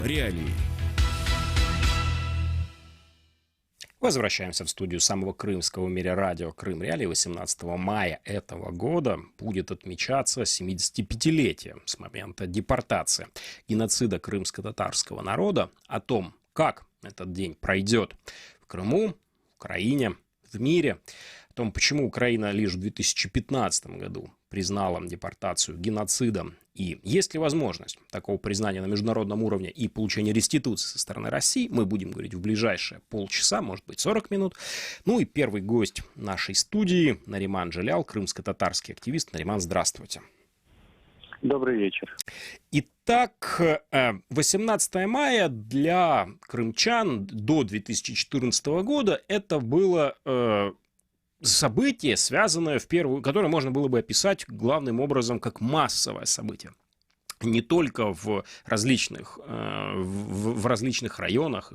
Реалии. Возвращаемся в студию самого крымского в мире радио «Крым Реалии». 18 мая этого года будет отмечаться 75-летие с момента депортации, геноцида крымско-татарского народа. О том, как этот день пройдет в Крыму, в Украине, в мире, о том, почему Украина лишь в 2015 году признала депортацию геноцидом, и есть ли возможность такого признания на международном уровне и получения реституции со стороны России, мы будем говорить в ближайшие полчаса, может быть 40 минут. Ну и первый гость нашей студии Нариман Джелял, крымско-татарский активист. Нариман, здравствуйте. Добрый вечер. Итак, 18 мая для крымчан до 2014 года это было событие, связанное которое можно было бы описать главным образом как массовое событие. Не только в различных районах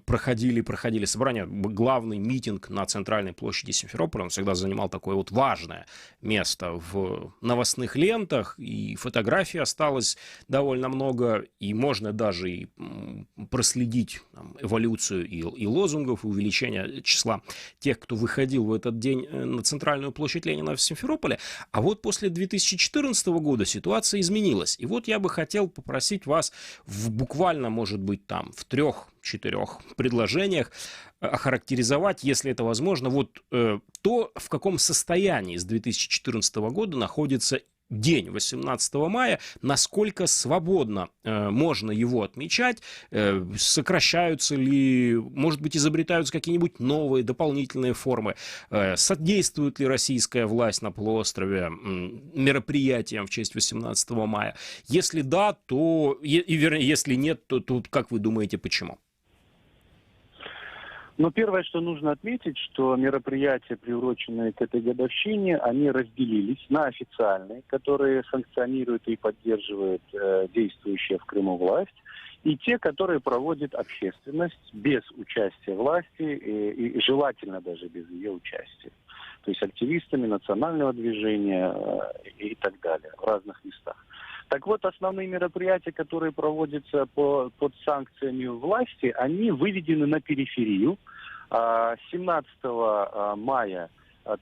проходили собрания. Главный митинг на центральной площади Симферополя, он всегда занимал такое вот важное место в новостных лентах, и фотографий осталось довольно много, и можно даже и проследить эволюцию и лозунгов, и увеличение числа тех, кто выходил в этот день на центральную площадь Ленина в Симферополе. А вот после 2014 года ситуация изменилась. И вот я бы хотел попросить вас буквально, может быть, там в 3-4 предложениях охарактеризовать, если это возможно, вот то, в каком состоянии с 2014 года находится день 18 мая, насколько свободно можно его отмечать, сокращаются ли, может быть, изобретаются какие-нибудь новые дополнительные формы, содействует ли российская власть на полуострове мероприятиям в честь 18 мая. Если да, то, вернее, если нет, то тут, как вы думаете, почему? Но первое, что нужно отметить, что мероприятия, приуроченные к этой годовщине, они разделились на официальные, которые санкционируют и поддерживают действующая в Крыму власть, и те, которые проводит общественность без участия власти и желательно даже без ее участия. То есть активистами национального движения и так далее в разных местах. Так вот, основные мероприятия, которые проводятся под санкциями власти, они выведены на периферию. 17 мая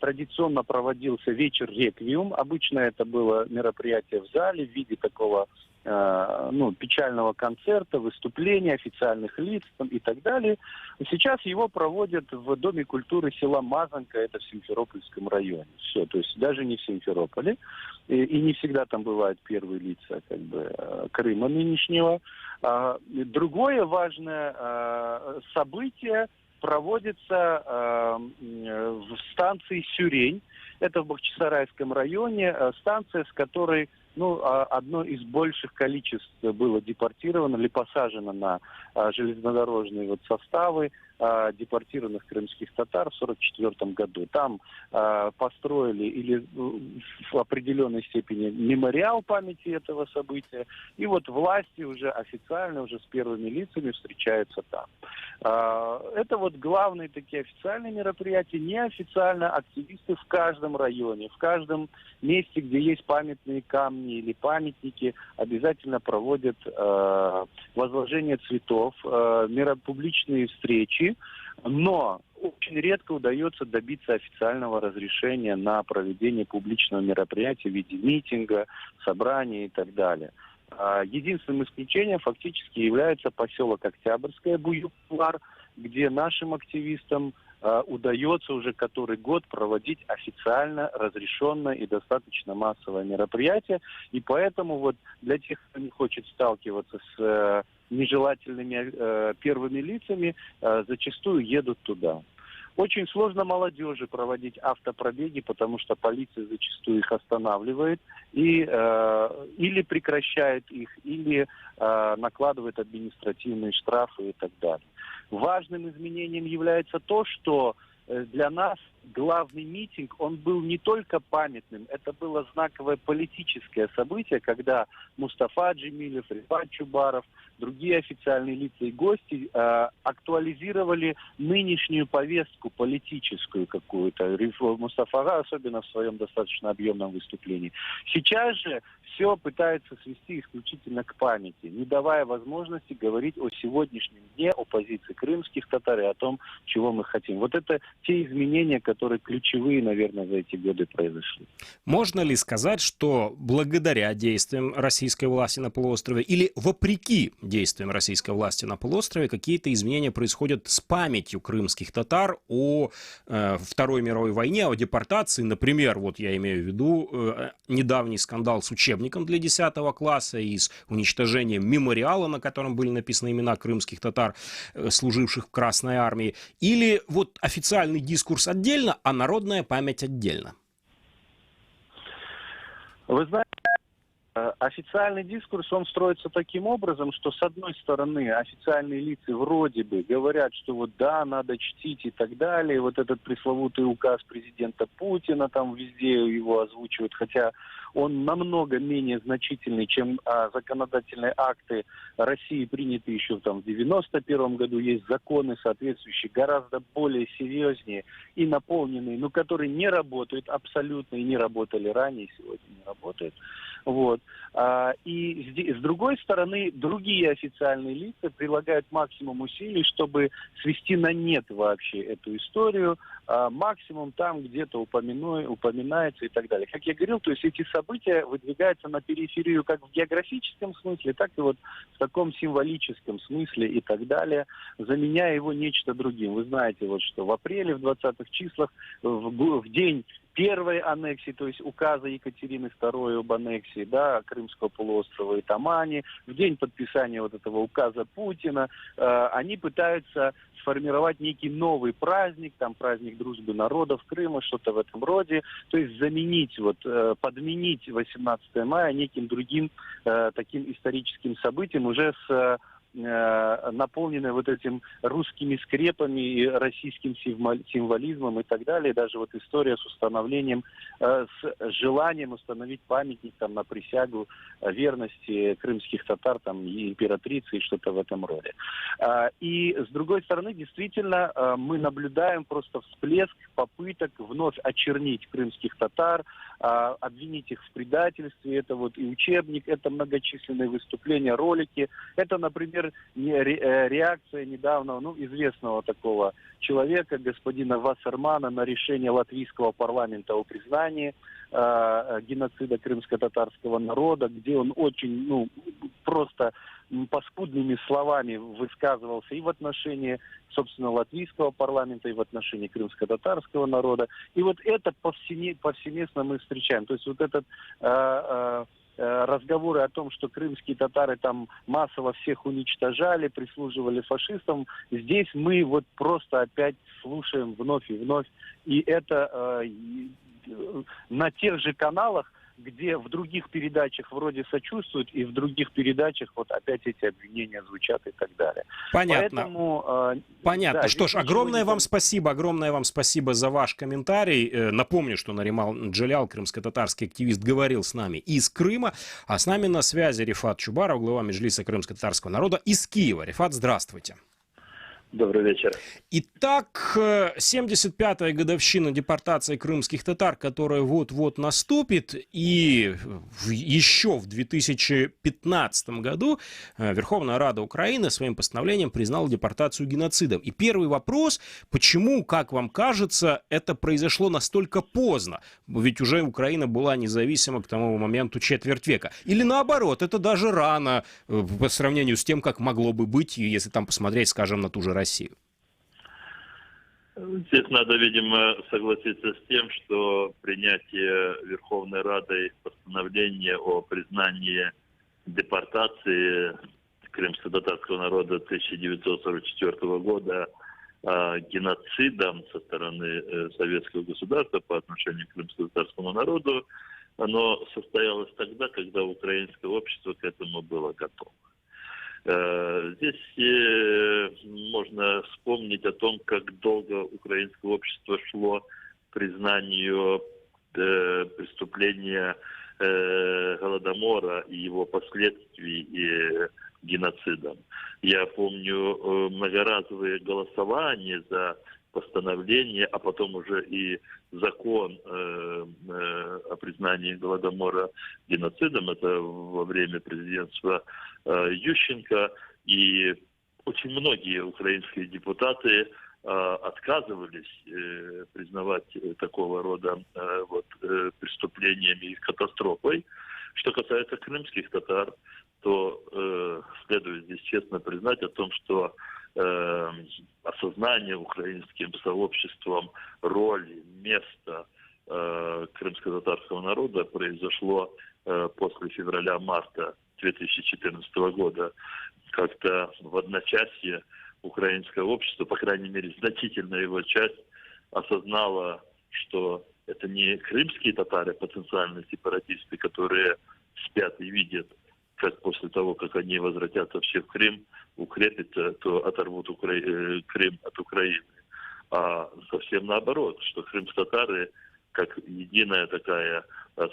традиционно проводился вечер реквием. Обычно это было мероприятие в зале в виде такого печального концерта, выступления официальных лиц и так далее. Сейчас его проводят в Доме культуры села Мазанка, это в Симферопольском районе. Все, то есть даже не в Симферополе. И не всегда там бывают первые лица Крыма нынешнего. Другое важное событие проводится в станции Сюрень. Это в Бахчисарайском районе. Станция, с которой одно из больших количеств было депортировано или посажено на железнодорожные составы депортированных крымских татар в 1944 году. Там построили или в определенной степени мемориал памяти этого события. И вот власти уже официально, уже с первыми лицами встречаются там. Это вот главные такие официальные мероприятия. Неофициально активисты в каждом районе, в каждом месте, где есть памятные камни или памятники, обязательно проводят возложение цветов, публичные встречи, но очень редко удается добиться официального разрешения на проведение публичного мероприятия в виде митинга, собрания и так далее. Единственным исключением фактически является поселок Октябрьское, Буюк-Булар, где нашим активистам удается уже который год проводить официально разрешенное и достаточно массовое мероприятие. И поэтому вот для тех, кто не хочет сталкиваться с нежелательными первыми лицами, зачастую едут туда. Очень сложно молодежи проводить автопробеги, потому что полиция зачастую их останавливает и или прекращает их, или накладывает административные штрафы и так далее. Важным изменением является то, что для нас главный митинг, он был не только памятным, это было знаковое политическое событие, когда Мустафа Джемилев, Рифат Чубаров, другие официальные лица и гости актуализировали нынешнюю повестку политическую какую-то. Мустафа, особенно в своем достаточно объемном выступлении. Сейчас же все пытается свести исключительно к памяти, не давая возможности говорить о сегодняшнем дне, о позиции крымских татар и о том, чего мы хотим. Вот это те изменения, которые ключевые, наверное, за эти годы произошли. Можно ли сказать, что благодаря действиям российской власти на полуострове или вопреки действиям российской власти на полуострове какие-то изменения происходят с памятью крымских татар о Второй мировой войне, о депортации? Например, вот я имею в виду недавний скандал с учебником для 10 класса и с уничтожением мемориала, на котором были написаны имена крымских татар, служивших в Красной армии. Или вот официальный дискурс отдельно, а народная память отдельно? Вы знаете, официальный дискурс, он строится таким образом, что с одной стороны официальные лица вроде бы говорят, что вот да, надо чтить и так далее, вот этот пресловутый указ президента Путина, там везде его озвучивают, хотя он намного менее значительный, чем законодательные акты России, принятые еще там, в 91 году. Есть законы соответствующие, гораздо более серьезнее и наполненные, но которые не работают абсолютно и не работали ранее, сегодня не работают. Вот. И с другой стороны, другие официальные лица прилагают максимум усилий, чтобы свести на нет вообще эту историю, максимум там где-то упоминается и так далее. Как я говорил, то есть эти события выдвигаются на периферию как в географическом смысле, так и вот в таком символическом смысле и так далее, заменяя его нечто другим. Вы знаете, вот что в апреле, в 20-х числах, в день первой аннексии, то есть указа Екатерины II об аннексии, да, Крымского полуострова и Тамани, в день подписания вот этого указа Путина, они пытаются сформировать некий новый праздник, там праздник дружбы народов Крыма, что-то в этом роде, то есть заменить, вот, подменить 18 мая неким другим таким историческим событием, уже с наполненная вот этим русскими скрепами и российским символизмом и так далее. Даже вот история с установлением, с желанием установить памятник там на присягу верности крымских татар там и императрицы и что-то в этом роде. И с другой стороны, действительно, мы наблюдаем просто всплеск попыток вновь очернить крымских татар, обвинить их в предательстве. Это вот и учебник, это многочисленные выступления, ролики. Это, например, реакция недавнего, известного такого человека, господина Вассермана, на решение латвийского парламента о признании геноцида крымско-татарского народа, где он очень, просто паскудными словами высказывался и в отношении, собственно, латвийского парламента, и в отношении крымско-татарского народа. И вот это повсеместно мы встречаем. То есть вот этот разговоры о том, что крымские татары там массово всех уничтожали, прислуживали фашистам, здесь мы вот просто опять слушаем вновь и вновь. И это на тех же каналах, где в других передачах вроде сочувствуют, и в других передачах вот опять эти обвинения звучат и так далее. Понятно. Поэтому, Понятно. да, Что ж, огромное вам спасибо за ваш комментарий. Напомню, что Наримал Джелял, крымско-татарский активист, говорил с нами из Крыма, а с нами на связи Рифат Чубаров, глава Меджлиса крымско-татарского народа из Киева. Рифат, здравствуйте. Добрый вечер. Итак, 75-я годовщина депортации крымских татар, которая вот-вот наступит, и еще в 2015 году Верховная Рада Украины своим постановлением признала депортацию геноцидом. И первый вопрос, почему, как вам кажется, это произошло настолько поздно? Ведь уже Украина была независима к тому моменту четверть века. Или наоборот, это даже рано по сравнению с тем, как могло бы быть, если там посмотреть, скажем, на ту же Россию. Здесь надо, видимо, согласиться с тем, что принятие Верховной Радой постановления о признании депортации крымско-татарского народа 1944 года геноцидом со стороны советского государства по отношению к крымско-татарскому народу, оно состоялось тогда, когда украинское общество к этому было готово. Здесь можно вспомнить о том, как долго украинское общество шло признанию преступления Голодомора и его последствий геноцидом. Я помню многоразовые голосования за постановление, а потом уже и закон о признании Голодомора геноцидом. Это во время президентства Ющенко. И очень многие украинские депутаты отказывались признавать такого рода преступлениями и катастрофой. Что касается крымских татар, то следует здесь честно признать о том, что осознание украинским сообществом роли, места крымско-татарского народа произошло после февраля-марта 2014 года. Как-то в одночасье украинское общество, по крайней мере, значительная его часть, осознала, что это не крымские татары, потенциальные сепаратисты, которые спят и видят, как после того, как они возвратятся все в Крым, укрепятся, то оторвут Крым от Украины. А совсем наоборот, что крымско-татары, как единое такое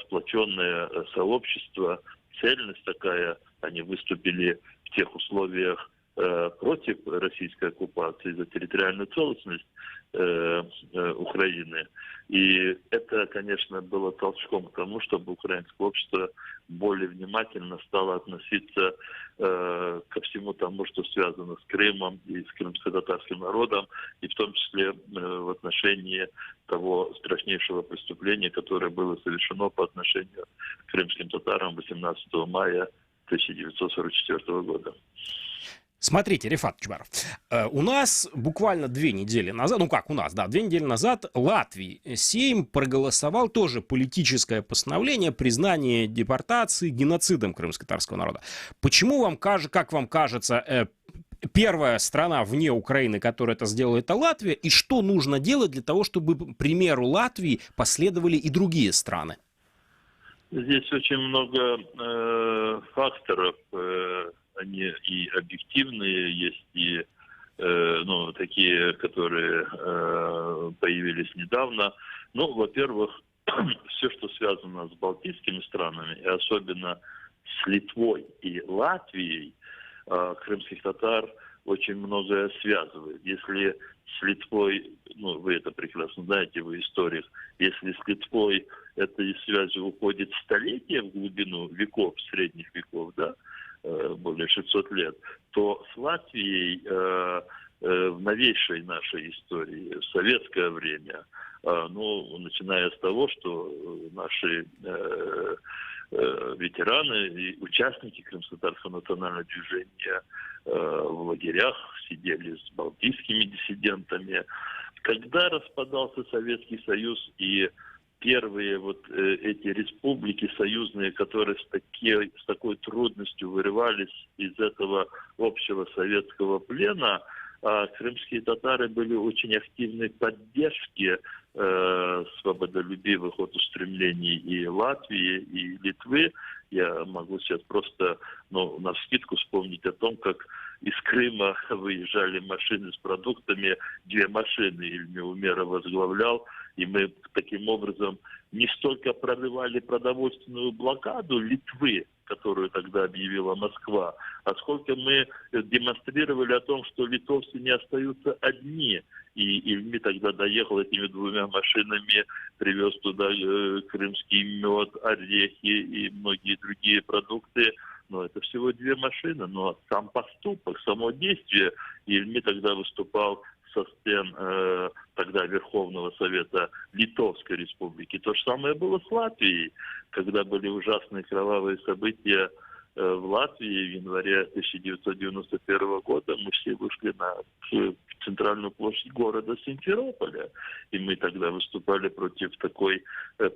сплоченное сообщество, цельность такая, они выступили в тех условиях против российской оккупации за территориальную целостность Украины. И это, конечно, было толчком к тому, чтобы украинское общество более внимательно стало относиться ко всему тому, что связано с Крымом и с крымско-татарским народом, и в том числе в отношении того страшнейшего преступления, которое было совершено по отношению к крымским татарам 18 мая 1944 года. Смотрите, Рифат Чубаров, у нас буквально 2 недели назад, 2 недели назад Латвии Сейм проголосовал тоже политическое постановление признания депортации геноцидом крымско-татарского народа. Почему вам как вам кажется, первая страна вне Украины, которая это сделала, это Латвия, и что нужно делать для того, чтобы примеру Латвии последовали и другие страны? Здесь очень много факторов. Они и объективные, есть и такие, которые появились недавно. Во-первых, все, что связано с балтийскими странами, и особенно с Литвой и Латвией, крымских татар очень многое связывает. Если с Литвой, вы это прекрасно знаете, вы историк, если с Литвой этой связью уходит столетия в глубину веков, средних веков, более 600 лет, то с Латвией в новейшей нашей истории, в советское время, начиная с того, что наши ветераны и участники крымско-татарского национального движения в лагерях сидели с балтийскими диссидентами. Когда распадался Советский Союз и первые эти республики союзные, которые с такой трудностью вырывались из этого общего советского плена, крымские татары были очень активной поддержке свободолюбивых устремлений и Латвии, и Литвы. Я могу сейчас просто навскидку вспомнить о том, как из Крыма выезжали машины с продуктами, 2 машины Илья Умеров возглавлял, и мы таким образом не столько прорывали продовольственную блокаду Литвы, которую тогда объявила Москва, а сколько мы демонстрировали о том, что литовцы не остаются одни. И Ильми тогда доехал этими 2 машинами, привез туда крымский мед, орехи и многие другие продукты. Но это всего 2 машины, но сам поступок, само действие. Ильми тогда выступал со стен тогда Верховного Совета Литовской Республики. То же самое было с Латвией, когда были ужасные кровавые события в Латвии в январе 1991 года. Мы все вышли на центральную площадь города Симферополя. И мы тогда выступали против такой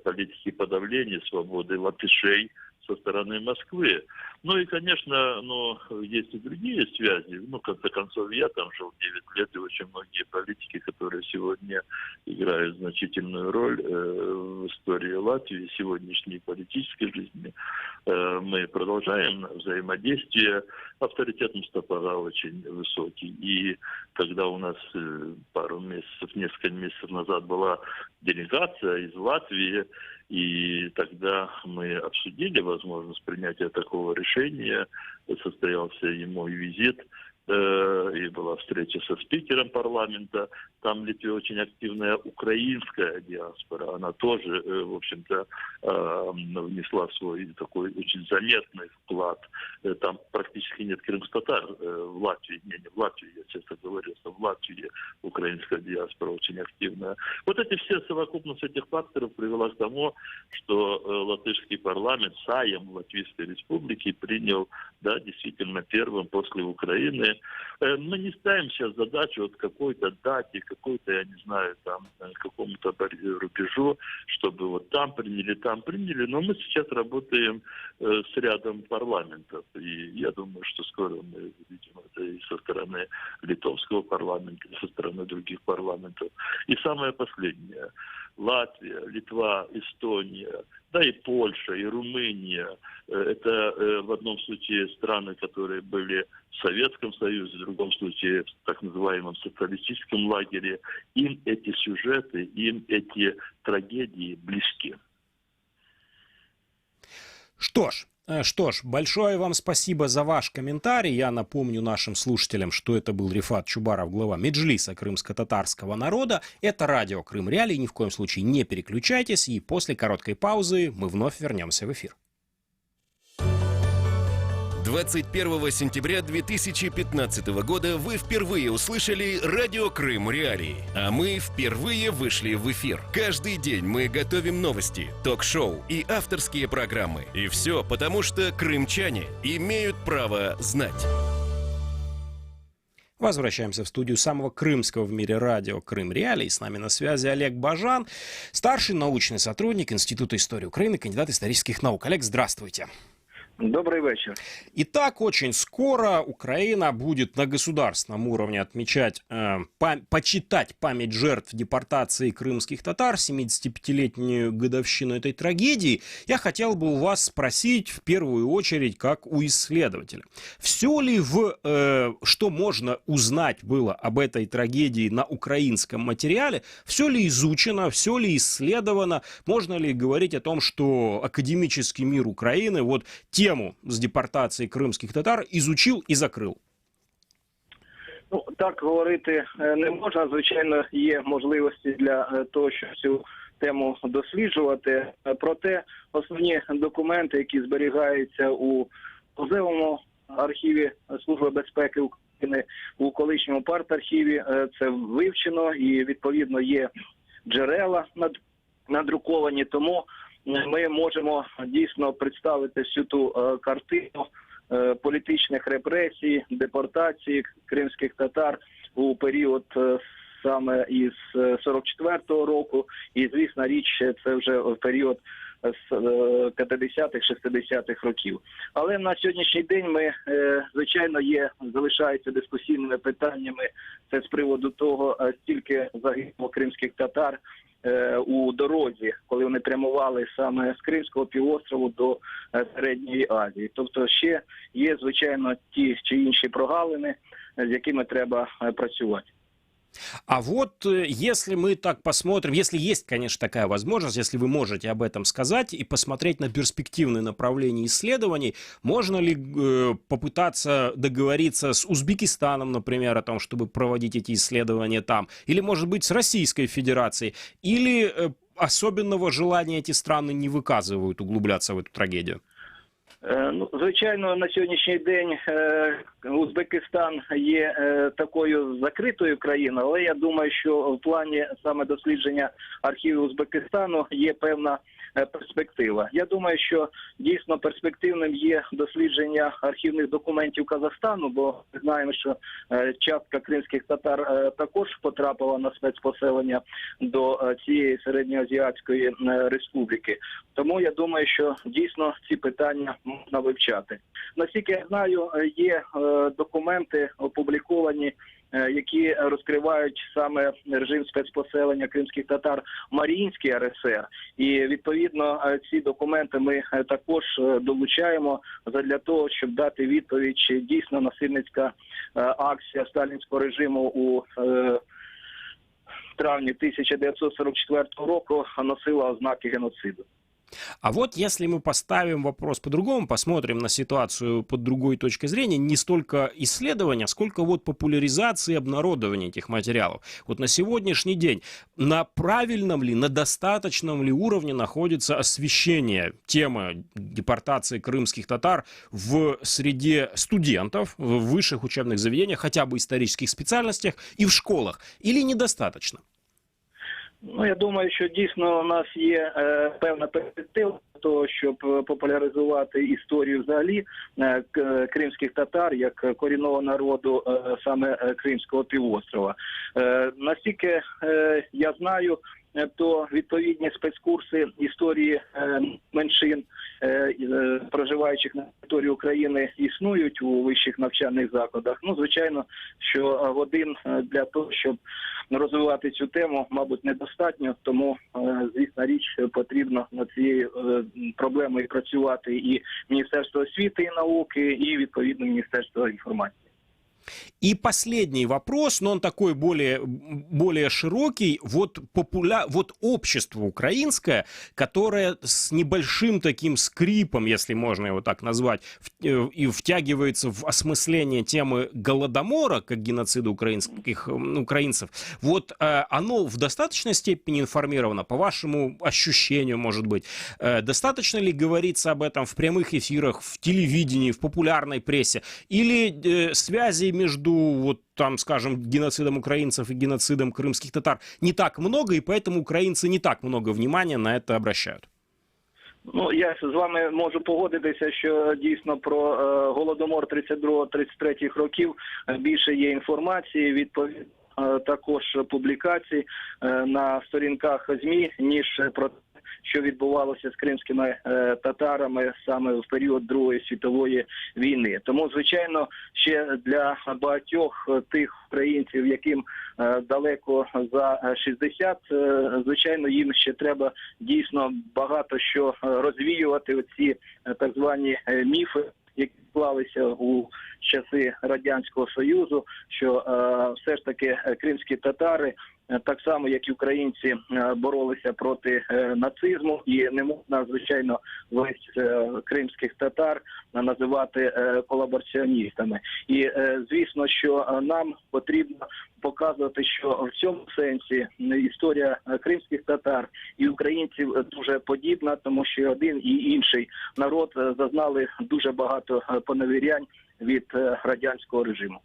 политики подавления свободы латышей со стороны Москвы. И, конечно, есть и другие связи. В конце концов, я там жил 9 лет, и очень многие политики, которые сегодня играют значительную роль в истории Латвии, сегодняшней политической жизни. Мы продолжаем взаимодействие. авторитет Мустафара очень высокий. И когда у нас несколько месяцев назад была делегация из Латвии, и тогда мы обсудили возможность принятия такого решения, состоялся и мой визит, и была встреча со спикером парламента. Там в Литве очень активная украинская диаспора. Она тоже, в общем-то, внесла свой такой очень заметный вклад. Там практически нет крымстатар в Латвии. Не в Латвии, я честно говорю, что в Латвии украинская диаспора очень активная. Вот эти все, совокупность этих факторов привела к тому, что латышский парламент, Сайем Латвийской Республики, принял, да, действительно первым после Украины. Мы не ставим сейчас задачу от какой-то дате, какой-то, я не знаю, там, какому-то рубежу, чтобы вот там приняли, но мы сейчас работаем с рядом парламентов, и я думаю, что скоро мы увидим это и со стороны литовского парламента, и со стороны других парламентов. И самое последнее. Латвия, Литва, Эстония, да и Польша, и Румыния. Это в одном случае страны, которые были в Советском Союзе, в другом случае в так называемом социалистическом лагере. Им эти сюжеты, им эти трагедии близки. Что ж, большое вам спасибо за ваш комментарий. Я напомню нашим слушателям, что это был Рифат Чубаров, глава Меджлиса крымско-татарского народа. Это радио Крым Реалии. Ни в коем случае не переключайтесь. И после короткой паузы мы вновь вернемся в эфир. 21 сентября 2015 года вы впервые услышали радио Крым Реалии, а мы впервые вышли в эфир. Каждый день мы готовим новости, ток-шоу и авторские программы. И все потому, что крымчане имеют право знать. Возвращаемся в студию самого крымского в мире радио Крым Реалии. С нами на связи Олег Бажан, старший научный сотрудник Института истории Украины, кандидат исторических наук. Олег, здравствуйте. Добрый вечер. Итак, очень скоро Украина будет на государственном уровне отмечать, почитать память жертв депортации крымских татар, 75-летнюю годовщину этой трагедии. Я хотел бы у вас спросить в первую очередь, как у исследователя. Все ли что можно узнать было об этой трагедии на украинском материале? Все ли изучено, все ли исследовано? Можно ли говорить о том, что академический мир Украины вот тему з депортації кримських татар изучил и закрыл? Ну, так говорити не можна. Звичайно, є можливості для того, щоб цю тему досліджувати. Проте основні документи, які зберігаються у музеєвому архіві Служби безпеки України, у колишньому партархіві, це вивчено і, відповідно, є джерела надруковані. Тому ми можемо дійсно представити всю ту картину політичних репресій, депортації кримських татар у період саме із 44-го року. І, звісно, річ, це вже в період з 50-х, 60-х років. Але на сьогоднішній день ми, звичайно, залишаються дискусійними питаннями. Це з приводу того, скільки загинуло кримських татар у дорозі, коли вони прямували саме з Кримського півострову до Середньої Азії. Тобто ще є, звичайно, ті чи інші прогалини, з якими треба працювати. А вот если мы так посмотрим, если есть, конечно, такая возможность, если вы можете об этом сказать и посмотреть на перспективные направления исследований, можно ли попытаться договориться с Узбекистаном, например, о том, чтобы проводить эти исследования там, или, может быть, с Российской Федерацией, или особенного желания эти страны не выказывают углубляться в эту трагедию? Ну, звичайно, на сьогоднішній день Узбекистан є такою закритою країною, але я думаю, що в плані саме дослідження архівів Узбекистану є певна перспектива. Я думаю, що дійсно перспективним є дослідження архівних документів Казахстану, бо ми знаємо, що частка кримських татар також потрапила на спецпоселення до цієї Середньоазіатської республіки. Тому я думаю, що дійсно ці питання можна вивчати. Наскільки я знаю, є документи опубліковані які розкривають саме режим спецпоселення кримських татар в Маріїнській РСР. І відповідно ці документи ми також долучаємо для того, щоб дати відповідь, чи дійсно насильницька акція сталінського режиму у травні 1944 року носила ознаки геноциду. А вот если мы поставим вопрос по-другому, посмотрим на ситуацию под другой точкой зрения, не столько исследования, сколько вот популяризации и обнародования этих материалов. Вот на сегодняшний день на правильном ли, на достаточном ли уровне находится освещение темы депортации крымских татар в среде студентов, в высших учебных заведениях, хотя бы исторических специальностях и в школах, или недостаточно? Ну, я думаю, що дійсно у нас є певна перспектива того, щоб популяризувати історію взагалі кримських татар як корінного народу саме Кримського півострова. Наскільки я знаю, то відповідні спецкурси історії меншин, проживаючих на території України, існують у вищих навчальних закладах. Ну, звичайно, що годин для того, щоб розвивати цю тему, мабуть, недостатньо, тому, звісно, річ, потрібно над цією проблемою працювати і Міністерство освіти і науки, і, відповідно, Міністерство інформації. И последний вопрос, но он такой более широкий. Вот общество украинское, которое с небольшим таким скрипом, если можно его так назвать, и втягивается в осмысление темы Голодомора, как геноцида украинцев, вот оно в достаточной степени информировано, по вашему ощущению, может быть? Достаточно ли говорится об этом в прямых эфирах, в телевидении, в популярной прессе? Или связи между, вот там, скажем, геноцидом украинцев и геноцидом крымских татар не так много, и поэтому украинцы не так много внимания на это обращают? Ну, я з вами можу погодитися, що дійсно про Голодомор 32-33 років більше є інформації, відповідно також публікацій на сторінках ЗМІ, ніж про що відбувалося з кримськими татарами саме в період Другої світової війни. Тому, звичайно, ще для багатьох тих українців, яким далеко за 60, звичайно, їм ще треба дійсно багато що розвіювати, оці так звані міфи, які склалися у часи Радянського Союзу, що все ж таки кримські татари, так само, як і українці, боролися проти нацизму, і не можна, звичайно, весь кримських татар називати колабораціоністами. І, звісно, що нам потрібно показувати, що в цьому сенсі історія кримських татар і українців дуже подібна, тому що один і інший народ зазнали дуже багато поневірянь від радянського режиму.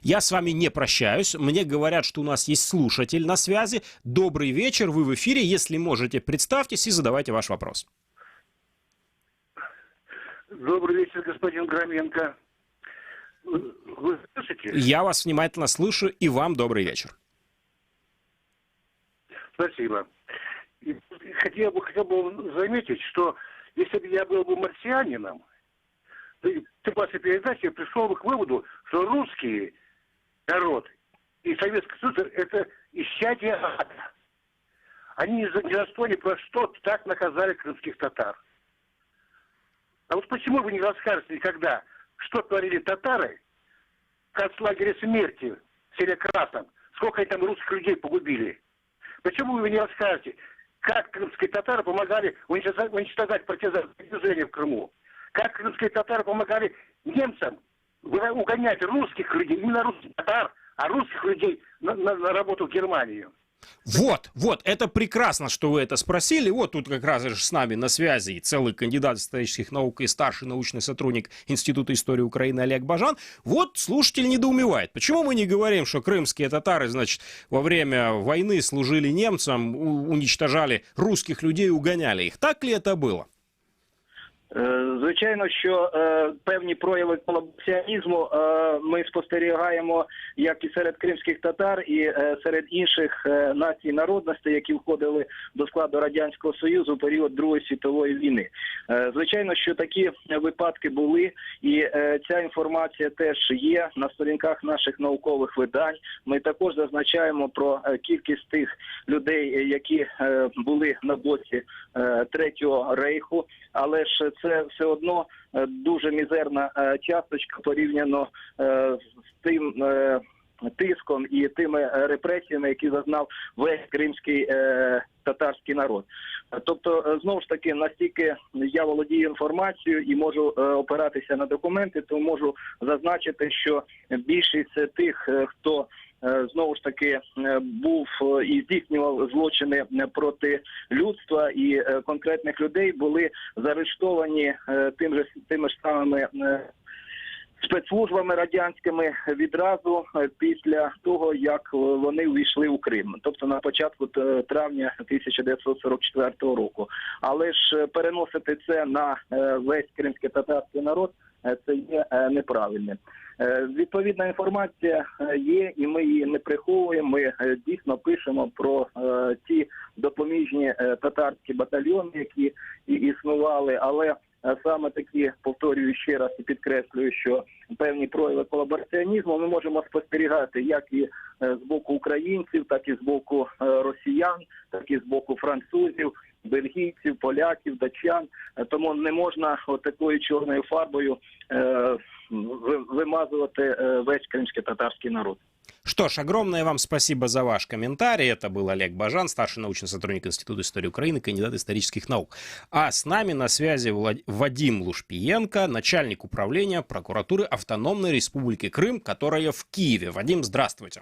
Я с вами не прощаюсь. Мне говорят, что у нас есть слушатель на связи. Добрый вечер, вы в эфире. Если можете, представьтесь и задавайте ваш вопрос. Добрый вечер, господин Громенко. Вы слышите? Я вас внимательно слышу, и вам добрый вечер. Спасибо. Хотел бы заметить, что если бы я был бы марсианином, в вашей передаче пришел бы к выводу, что русский народ и Советский Союз – это исчадие ада. Они ни за что, ни про что так наказали крымских татар. А вот почему вы не расскажете никогда, что творили татары в концлагере смерти в селе Красном? Сколько они там русских людей погубили? Почему вы не расскажете, как крымские татары помогали уничтожать партизанское движение в Крыму? Как крымские татары помогали немцам угонять русских людей, именно русских татар, а русских людей на работу в Германию. Вот, это прекрасно, что вы это спросили. Вот тут как раз с нами на связи целый кандидат исторических наук и старший научный сотрудник Института истории Украины Олег Бажан. Вот слушатель недоумевает. Почему мы не говорим, что крымские татары, значит, во время войны служили немцам, уничтожали русских людей, угоняли их? Так ли это было? Звичайно, що певні прояви колабораціонізму ми спостерігаємо як і серед кримських татар, і серед інших націй народностей, які входили до складу Радянського Союзу у період Другої світової війни. Звичайно, що такі випадки були, і ця інформація теж є на сторінках наших наукових видань. Ми також зазначаємо про кількість тих людей, які були на боці Третього Рейху, але ж це все одно дуже мізерна часточка порівняно з тим тиском і тими репресіями, які зазнав весь кримський татарський народ. Тобто, знову ж таки, настільки я володію інформацією і можу опиратися на документи, то можу зазначити, що більшість тих, хто знову ж таки був і здійснював злочини проти людства і конкретних людей, були заарештовані тими ж самими спецслужбами радянськими відразу після того, як вони увійшли у Крим, тобто на початку травня 1944 року. Але ж переносити це на весь кримський татарський народ – це є неправильним. Відповідна інформація є, і ми її не приховуємо. Ми дійсно пишемо про ті допоміжні татарські батальйони, які існували, але саме такі, повторюю ще раз і підкреслюю, що певні прояви колабораціонізму ми можемо спостерігати як і з боку українців, так і з боку росіян, так і з боку французів, бельгійців, поляків, датчан. Тому не можна такою чорною фарбою вымазывать весь кримский татарский народ. Что ж, огромное вам спасибо за ваш комментарий. Это был Олег Бажан, старший научный сотрудник Института истории Украины, кандидат исторических наук. А с нами на связи Вадим Лушпиенко, начальник управления прокуратуры Автономной Республики Крым, которая в Киеве. Вадим, здравствуйте.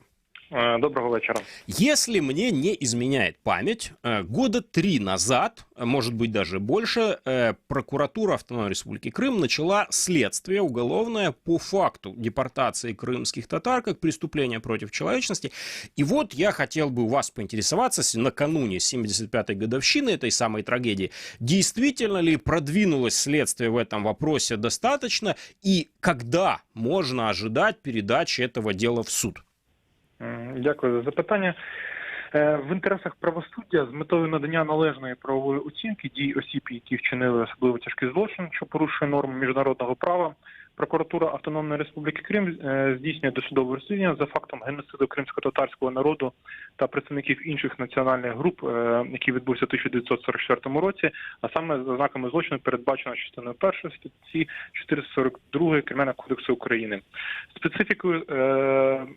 Доброго вечера. Если мне не изменяет память, года 3 назад, может быть даже больше, прокуратура Автономной Республики Крым начала следствие уголовное по факту депортации крымских татар как преступления против человечности. И вот я хотел бы у вас поинтересоваться, накануне 75-й годовщины этой самой трагедии, действительно ли продвинулось следствие в этом вопросе достаточно и когда можно ожидать передачи этого дела в суд? Дякую за запитання. В інтересах правосуддя з метою надання належної правової оцінки дій осіб, які вчинили особливо тяжкий злочин, що порушує норми міжнародного права, прокуратура Автономної Республіки Крим здійснює досудове розслідування за фактом геноциду кримсько-татарського народу та представників інших національних груп, який відбувся в 1944 році, а саме за ознаками злочину передбачено частиною 1 статті 442 Кримінального кодексу України. Специфікою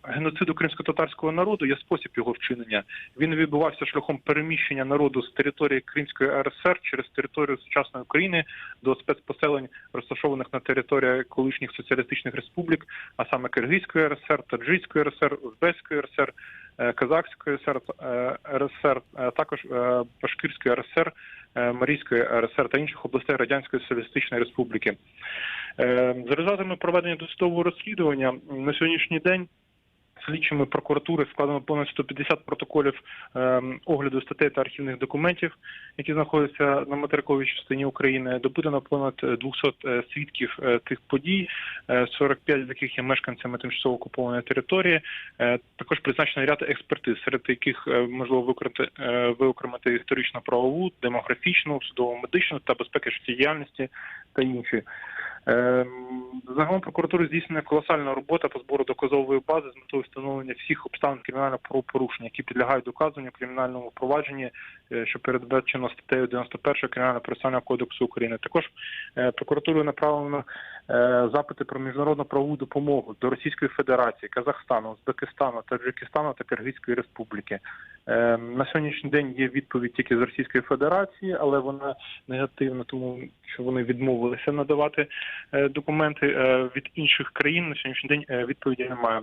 геноциду кримсько-татарського народу є спосіб його вчинення. Він відбувався шляхом переміщення народу з території Кримської РСР через територію сучасної України до спецпоселень, розташованих на території колишніх соціалістичних республік, а саме Киргизької РСР, Таджикської РСР, Узбекської РСР, Казахської РСР, також Башкирської РСР, Марійської РСР та інших областей Радянської Соціалістичної Республіки. За результатами проведення досудового розслідування на сьогоднішній день слідчими прокуратури складено понад 150 протоколів огляду статей та архівних документів, які знаходяться на материковій частині України. Допитано понад 200 свідків тих подій, 45 з яких є мешканцями тимчасово окупованої території. Також призначено ряд експертиз, серед яких можливо виокремити історично-правову, демографічну, судово-медичну та безпеки життєдіяльності та інші. Загалом прокуратури здійснена колосальна робота по збору доказової бази з метою встановлення всіх обставин кримінального правопорушення, які підлягають доказуванню в кримінальному провадженні, що передбачено статтею 91 Кримінального процесуального кодексу України. Також прокуратурою направлено запити про міжнародну правову допомогу до Російської Федерації, Казахстану, Узбекистану, Таджикистану та Киргизької Республіки. На сьогоднішній день є відповідь тільки з Російської Федерації, але вона негативна, тому що вони відмовилися надавати документи. Від інших країн на сьогоднішній день відповіді немає.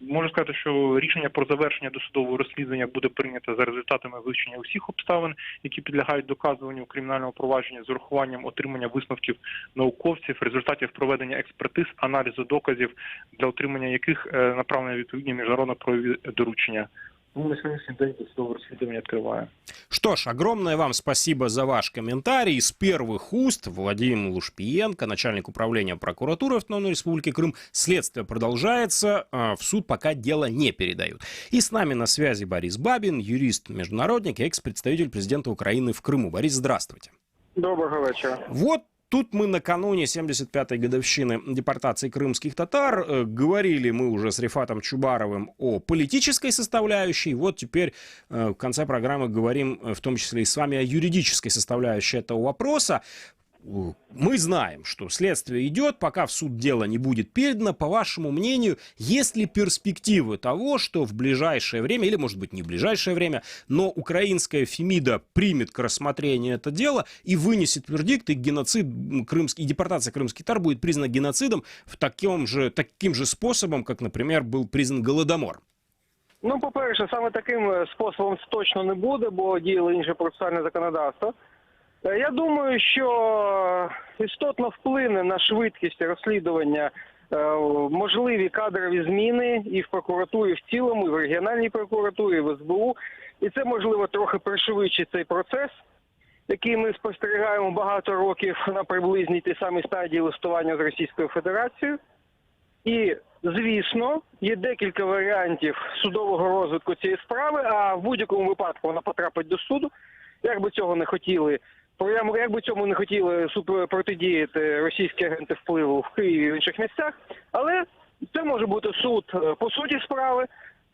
Можу сказати, що рішення про завершення досудового розслідування буде прийнято за результатами вивчення усіх обставин, які підлягають доказуванню у кримінальному провадженні з урахуванням отримання висновків науковців, результатів проведення експертиз, аналізу доказів, для отримання яких направлені відповідні міжнародно-правові доручення. Тому на сьогоднішній день досудове розслідування триває. Что ж, огромное вам спасибо за ваш комментарий. Из первых уст Владимир Лушпиенко, начальник управления прокуратуры Автономной Республики Крым. Следствие продолжается, в суд пока дело не передают. И с нами на связи Борис Бабин, юрист-международник и экс-представитель президента Украины в Крыму. Борис, здравствуйте. Доброго вечора. Вот тут мы накануне 75-й годовщины депортации крымских татар говорили мы уже с Рифатом Чубаровым о политической составляющей. Вот теперь в конце программы говорим в том числе и с вами о юридической составляющей этого вопроса. Мы знаем, что следствие идет, пока в суд дело не будет передано. По вашему мнению, есть ли перспективы того, что в ближайшее время, или может быть не в ближайшее время, но украинская Фемида примет к рассмотрению это дело и вынесет вердикт, и геноцид крымский, и депортация крымских татар будет признана геноцидом таким же способом, как, например, был признан Голодомор? Ну, по-перше, саме таким способом точно не буде, бо діяло інше процесуальне законодавство. Я думаю, що істотно вплине на швидкість розслідування можливі кадрові зміни і в прокуратурі в цілому, і в регіональній прокуратурі, і в СБУ. І це, можливо, трохи пришвидшить цей процес, який ми спостерігаємо багато років на приблизній тій самій стадії листування з Російською Федерацією. І, звісно, є декілька варіантів судового розвитку цієї справи, а в будь-якому випадку вона потрапить до суду. Як би цього не хотіли, цьому не хотіли протидіяти російські агенти впливу в Києві і в інших місцях, але це може бути суд по суті справи,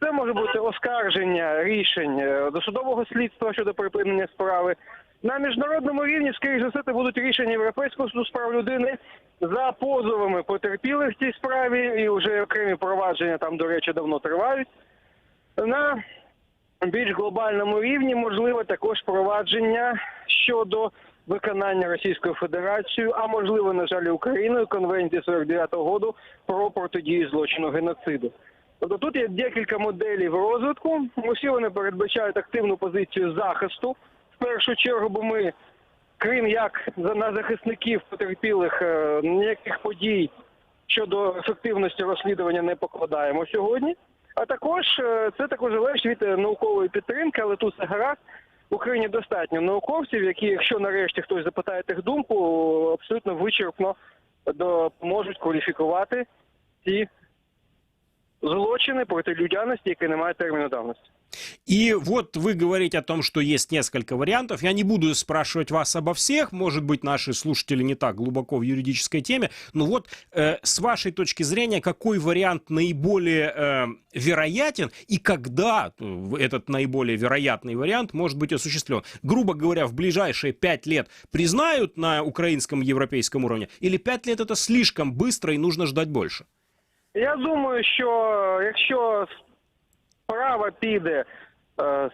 це може бути оскарження рішень досудового слідства щодо припинення справи. На міжнародному рівні, скоріш за все, це будуть рішення Європейського суду з прав людини за позовами потерпілих в цій справі, і вже окремі провадження там, до речі, давно тривають. На більш глобальному рівні можливе також провадження щодо виконання Російською Федерацією, а можливо, на жаль, Україною, Конвенції 49-го року про протидію злочину геноциду. Тобто тут є декілька моделей в розвитку. Усі вони передбачають активну позицію захисту. В першу чергу, бо ми, крім як на захисників потерпілих, ніяких подій щодо ефективності розслідування не покладаємо сьогодні. А також це також залежить від наукової підтримки, але тут все гаразд. В Україні достатньо науковців, які, якщо нарешті хтось запитає їх думку, абсолютно вичерпно допоможуть кваліфікувати ці злочини проти людяності, які не мають терміну давності. И вот вы говорите о том, что есть несколько вариантов. Я не буду спрашивать вас обо всех. Может быть, наши слушатели не так глубоко в юридической теме. Но вот с вашей точки зрения, какой вариант наиболее вероятен и когда этот наиболее вероятный вариант может быть осуществлен? Грубо говоря, в ближайшие 5 лет признают на украинском и европейском уровне? Или 5 лет это слишком быстро и нужно ждать больше? Я думаю, що якщо справа піде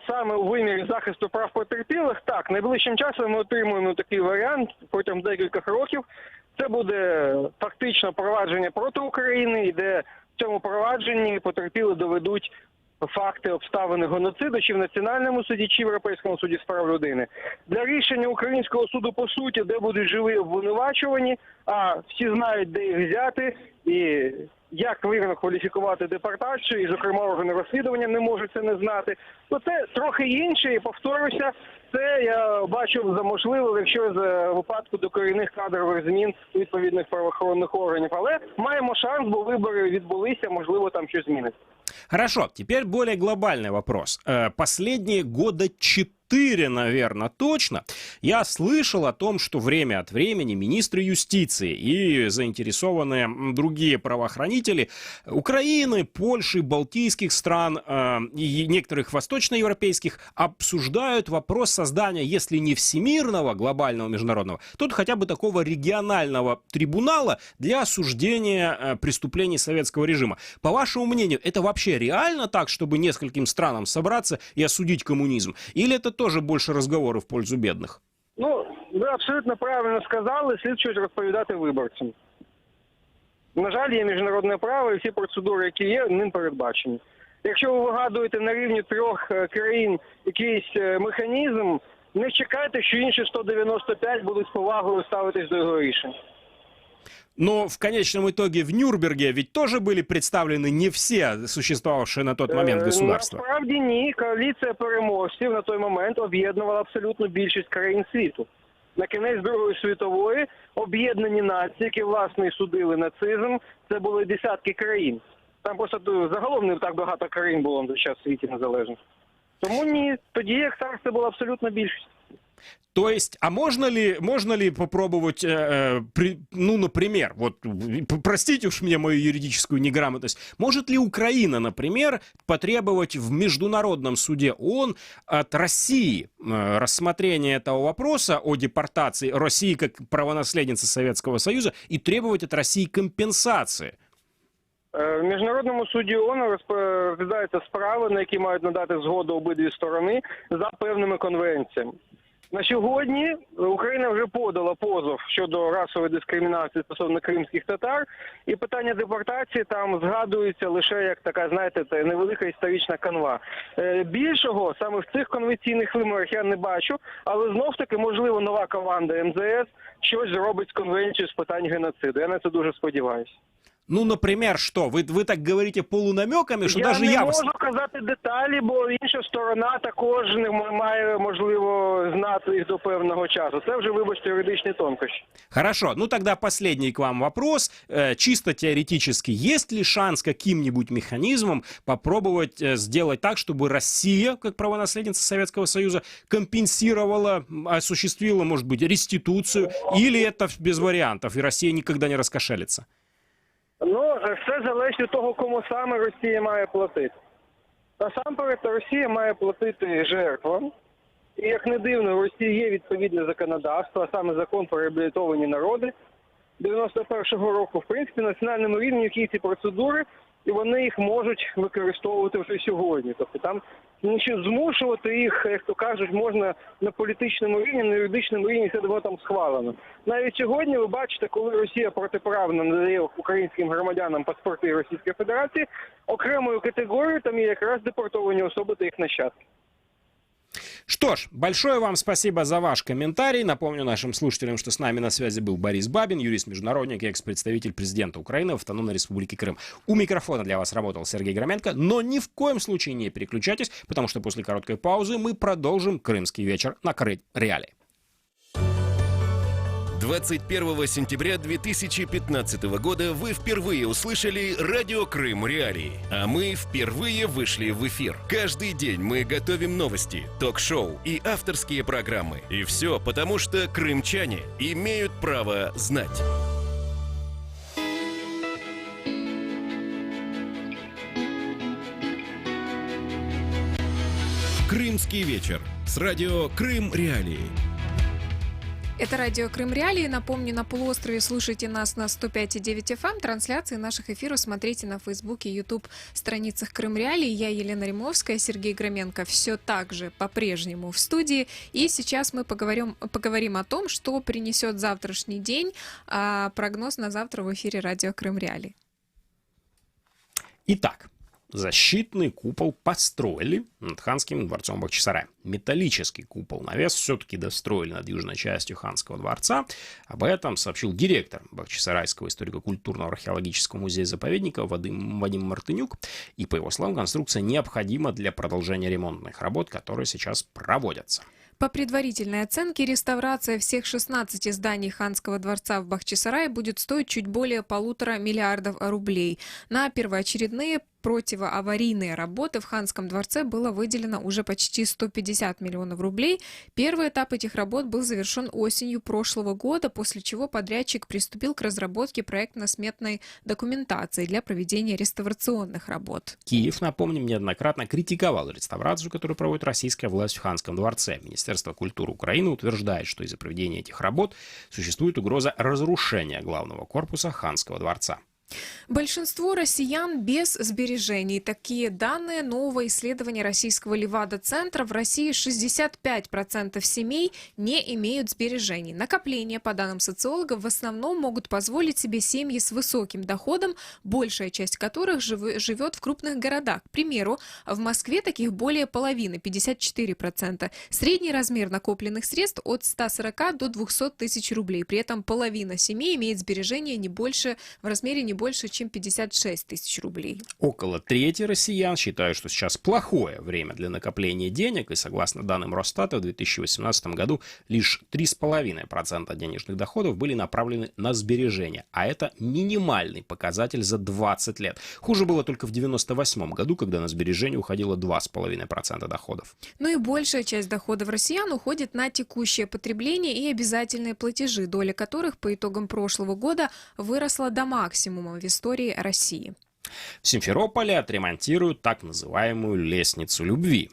саме у вимірі захисту прав потерпілих, так, найближчим часом ми отримуємо такий варіант протягом декількох років. Це буде фактично провадження проти України, де в цьому провадженні потерпілі доведуть факти, обставини геноциду чи в Національному суді, чи в Європейському суді з прав людини. Для рішення українського суду по суті, де будуть живі обвинувачувані, а всі знають, де їх взяти і як вірно кваліфікувати депортацію, і, зокрема, органи розслідування не можуть це не знати, то це трохи інше, і, повторюся, це я бачу за можливе, якщо з випадку докорінних кадрових змін відповідних правоохоронних органів. Але маємо шанс, бо вибори відбулися, можливо, там щось зміниться. Хорошо, теперь более глобальный вопрос. Последние года 4, наверное, точно, я слышал о том, что время от времени министры юстиции и заинтересованные другие правоохранители Украины, Польши, балтийских стран и некоторых восточноевропейских обсуждают вопрос создания, если не всемирного глобального международного, то хотя бы такого регионального трибунала для осуждения преступлений советского режима. По вашему мнению, это вообще реально так, чтобы нескольким странам собраться и осудить коммунизм? Или это тоже больше разговоры в пользу бедных? Ну, ви абсолютно правильно сказали, слід щось розповідати виборцям. На жаль, є міжнародне право і всі процедури, які є, ним передбачені. Якщо ви вигадуєте на рівні 3 країн якийсь механізм, не чекайте, що інші 195 будуть з повагою ставитись до його рішень. Но в конечном итоге в Нюрнберге ведь тоже были представлены не все существовавшие на тот момент государства. Насправді ні. Коаліція переможців на той момент об'єднувала абсолютно більшість країн світу. На кінець Другої світової об'єднані нації, які, власне, і судили нацизм, це були десятки країн. Там просто загалом не так багато країн було на час світі незалежних. Тому ні, тоді як зараз це була абсолютна більшість. То есть, а можно ли попробовать, например, вот, простите уж мне мою юридическую неграмотность, может ли Украина, например, потребовать в Международном суде ООН от России рассмотрения этого вопроса о депортации России как правонаследницы Советского Союза и требовать от России компенсации? В Міжнародному суді ООН розглядаються справи, на які мають надати згоду обидві сторони за певними конвенціями. На сьогодні Україна вже подала позов щодо расової дискримінації стосовно кримських татар, і питання депортації там згадується лише як така, знаєте, невелика історична канва. Більшого саме в цих конвенційних вимогах я не бачу, але знов-таки, можливо, нова команда МЗС щось зробить з конвенцією з питань геноциду. Я на це дуже сподіваюся. Ну, например, что? Вы так говорите полунамеками, що даже я... Я не можу казати деталі, бо інша сторона також не має, можливо, знати їх до певного часу. Це вже, вибачте, юридичні тонкощі. Хорошо, ну тогда последний к вам вопрос. Чисто теоретически, есть ли шанс каким-нибудь механизмом попробовать сделать так, чтобы Россия, как правонаследница Советского Союза, компенсировала, осуществила, может быть, реституцию, или это без вариантов, и Россия никогда не раскошелится? Ну, все залежить від того, кому саме Росія має платити. Насамперед, Росія має платити жертвам. І, як не дивно, в Росії є відповідне законодавство, а саме закон про реабілітовані народи 91-го року. В принципі, на національному рівні які ці процедури, і вони їх можуть використовувати вже сьогодні. Тобто там змушувати їх, як то кажуть, можна на політичному рівні, на юридичному рівні, все давно там схвалено. Навіть сьогодні ви бачите, коли Росія протиправно надає українським громадянам паспорти Російської Федерації, окремою категорією там є якраз депортовані особи та їх нащадки. Что ж, большое вам спасибо за ваш комментарий. Напомню нашим слушателям, что с нами на связи был Борис Бабин, юрист-международник и экс-представитель президента Украины в Автономной Республике Крым. У микрофона для вас работал Сергей Громенко, но ни в коем случае не переключайтесь, потому что после короткой паузы мы продолжим «Крымский вечер» на Крым Реалии. 21 сентября 2015 года вы впервые услышали радио «Крым Реалии», а мы впервые вышли в эфир. Каждый день мы готовим новости, ток-шоу и авторские программы. И все потому, что крымчане имеют право знать. «Крымский вечер» с радио «Крым Реалии». Это радио Крым Реалии. Напомню, на полуострове слушайте нас на 105,9 FM. Трансляции наших эфиров смотрите на Фейсбуке и YouTube страницах Крым Реалии. Я Елена Римовская, Сергей Громенко все так же по-прежнему в студии. И сейчас мы поговорим о том, что принесет завтрашний день. Прогноз на завтра в эфире радио Крым Реалии. Итак. Защитный купол построили над Ханским дворцом Бахчисарая. Металлический купол-навес все-таки достроили над южной частью Ханского дворца. Об этом сообщил директор Бахчисарайского историко-культурного археологического музея-заповедника Вадим Мартынюк. И, по его словам, конструкция необходима для продолжения ремонтных работ, которые сейчас проводятся. По предварительной оценке, реставрация всех 16 зданий Ханского дворца в Бахчисарае будет стоить чуть более 1,5 миллиарда рублей. На первоочередные противоаварийные работы в Ханском дворце было выделено уже почти 150 миллионов рублей. Первый этап этих работ был завершен осенью прошлого года, после чего подрядчик приступил к разработке проектно-сметной документации для проведения реставрационных работ. Киев, напомним, неоднократно критиковал реставрацию, которую проводит российская власть в Ханском дворце. Министерство культуры Украины утверждает, что из-за проведения этих работ существует угроза разрушения главного корпуса Ханского дворца. Большинство россиян без сбережений. Такие данные нового исследования российского Левада-центра. В России 65% семей не имеют сбережений. Накопления, по данным социологов, в основном могут позволить себе семьи с высоким доходом, большая часть которых живет в крупных городах. К примеру, в Москве таких более половины, 54%. Средний размер накопленных средств от 140 до 200 тысяч рублей. При этом половина семей имеет сбережения в размере не больше, чем 56 тысяч рублей. Около трети россиян считают, что сейчас плохое время для накопления денег, и согласно данным Росстата, в 2018 году лишь 3,5% денежных доходов были направлены на сбережения, а это минимальный показатель за 20 лет. Хуже было только в 1998 году, когда на сбережения уходило 2,5% доходов. Ну и большая часть доходов россиян уходит на текущее потребление и обязательные платежи, доля которых по итогам прошлого года выросла до максимума в истории России. В Симферополе отремонтируют так называемую лестницу любви.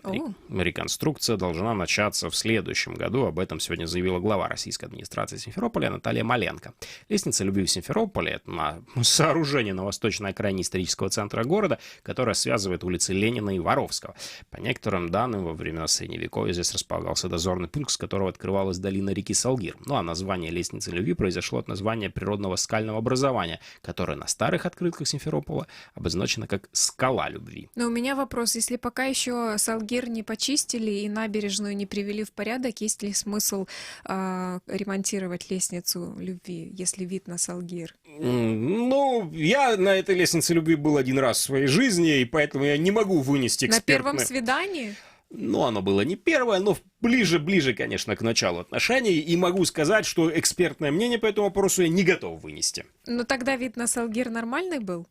Реконструкция должна начаться в следующем году. Об этом сегодня заявила глава российской администрации Симферополя Наталья Маленко. Лестница любви в Симферополе — это сооружение на восточной окраине исторического центра города, которое связывает улицы Ленина и Воровского. По некоторым данным, во времена Средневековья здесь располагался дозорный пункт, с которого открывалась долина реки Салгир. Ну а название лестницы любви произошло от названия природного скального образования, которое на старых открытках Симферополя обозначена как «скала любви». Но у меня вопрос. Если пока еще Салгир не почистили и набережную не привели в порядок, есть ли смысл ремонтировать лестницу любви, если вид на Салгир? Ну, я на этой лестнице любви был один раз в своей жизни, и поэтому я не могу вынести экспертное... На первом свидании? Ну, оно было не первое, но ближе, конечно, к началу отношений. И могу сказать, что экспертное мнение по этому вопросу я не готов вынести. Но тогда вид на Салгир нормальный был?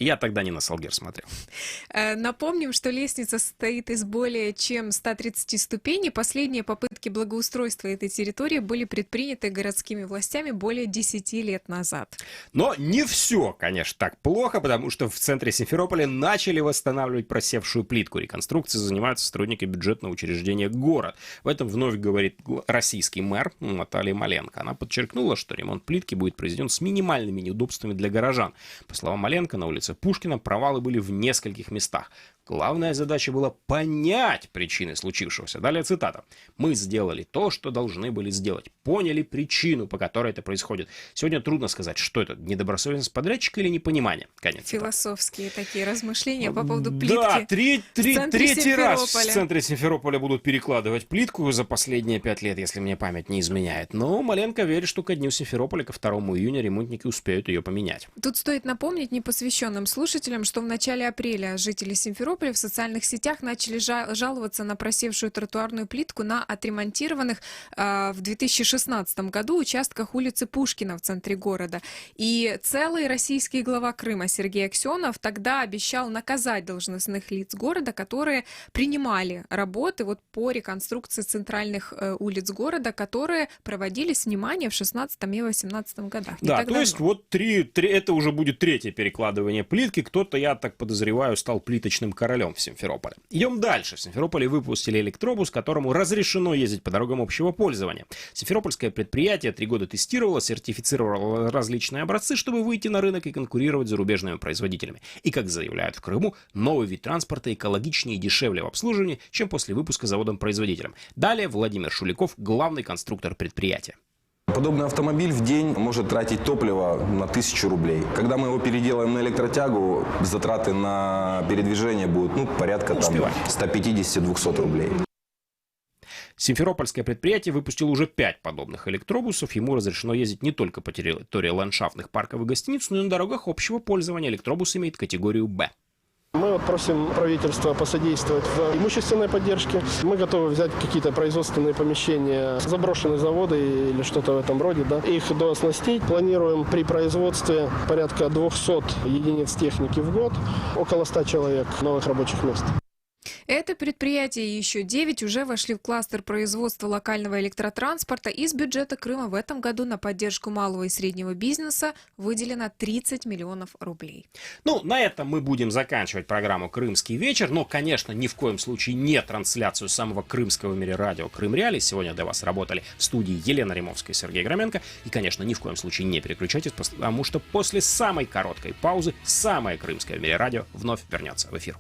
Я тогда не на Салгир смотрел. Напомним, что лестница состоит из более чем 130 ступеней. Последние попытки благоустройства этой территории были предприняты городскими властями более 10 лет назад. Но не все, конечно, так плохо, потому что в центре Симферополя начали восстанавливать просевшую плитку. Реконструкцией занимаются сотрудники бюджетного учреждения «Город». В этом вновь говорит российский мэр Наталья Маленко. Она подчеркнула, что ремонт плитки будет произведен с минимальными неудобствами для горожан. По словам Маленко, на улице Пушкина провалы были в нескольких местах. Главная задача была понять причины случившегося. Далее цитата. «Мы сделали то, что должны были сделать. Поняли причину, по которой это происходит. Сегодня трудно сказать, что это, недобросовестность подрядчика или непонимание». Конец цитаты. Философские такие размышления по поводу плитки. Да, третий раз в центре Симферополя будут перекладывать плитку за последние 5 лет, если мне память не изменяет. Но Маленко верит, что ко дню Симферополя, ко 2 июня, ремонтники успеют ее поменять. Тут стоит напомнить непосвященным слушателям, что в начале апреля жители Симферополя в социальных сетях начали жаловаться на просевшую тротуарную плитку на отремонтированных в 2016 году участках улицы Пушкина в центре города. И целый российский глава Крыма Сергей Аксенов тогда обещал наказать должностных лиц города, которые принимали работы по реконструкции центральных улиц города, которые проводились, внимание, в 2016 и 2018 годах. Да, то есть это уже будет третье перекладывание плитки. Кто-то, я так подозреваю, стал плиточным королем в Симферополе. Идем дальше. В Симферополе выпустили электробус, которому разрешено ездить по дорогам общего пользования. Симферопольское предприятие 3 года тестировало, сертифицировало различные образцы, чтобы выйти на рынок и конкурировать с зарубежными производителями. И, как заявляют в Крыму, новый вид транспорта экологичнее и дешевле в обслуживании, чем после выпуска заводом-производителем. Далее Владимир Шуликов, главный конструктор предприятия. Подобный автомобиль в день может тратить топливо на 1000 рублей. Когда мы его переделаем на электротягу, затраты на передвижение будут порядка 150-200 рублей. Симферопольское предприятие выпустило уже 5 подобных электробусов. Ему разрешено ездить не только по территории ландшафтных парков и гостиниц, но и на дорогах общего пользования. Электробус имеет категорию «Б». Мы просим правительство посодействовать в имущественной поддержке. Мы готовы взять какие-то производственные помещения, заброшенные заводы или что-то в этом роде. Да. Их дооснастить. Планируем при производстве порядка 200 единиц техники в год, около 100 человек новых рабочих мест. Это предприятие и еще 9 уже вошли в кластер производства локального электротранспорта. Из бюджета Крыма в этом году на поддержку малого и среднего бизнеса выделено 30 миллионов рублей. Ну, на этом мы будем заканчивать программу «Крымский вечер». Но, конечно, ни в коем случае не трансляцию самого крымского в мире радио «Крым Реалии». Сегодня для вас работали в студии Елена Римовская и Сергей Громенко. И, конечно, ни в коем случае не переключайтесь, потому что после самой короткой паузы самое крымское в мире радио вновь вернется в эфир.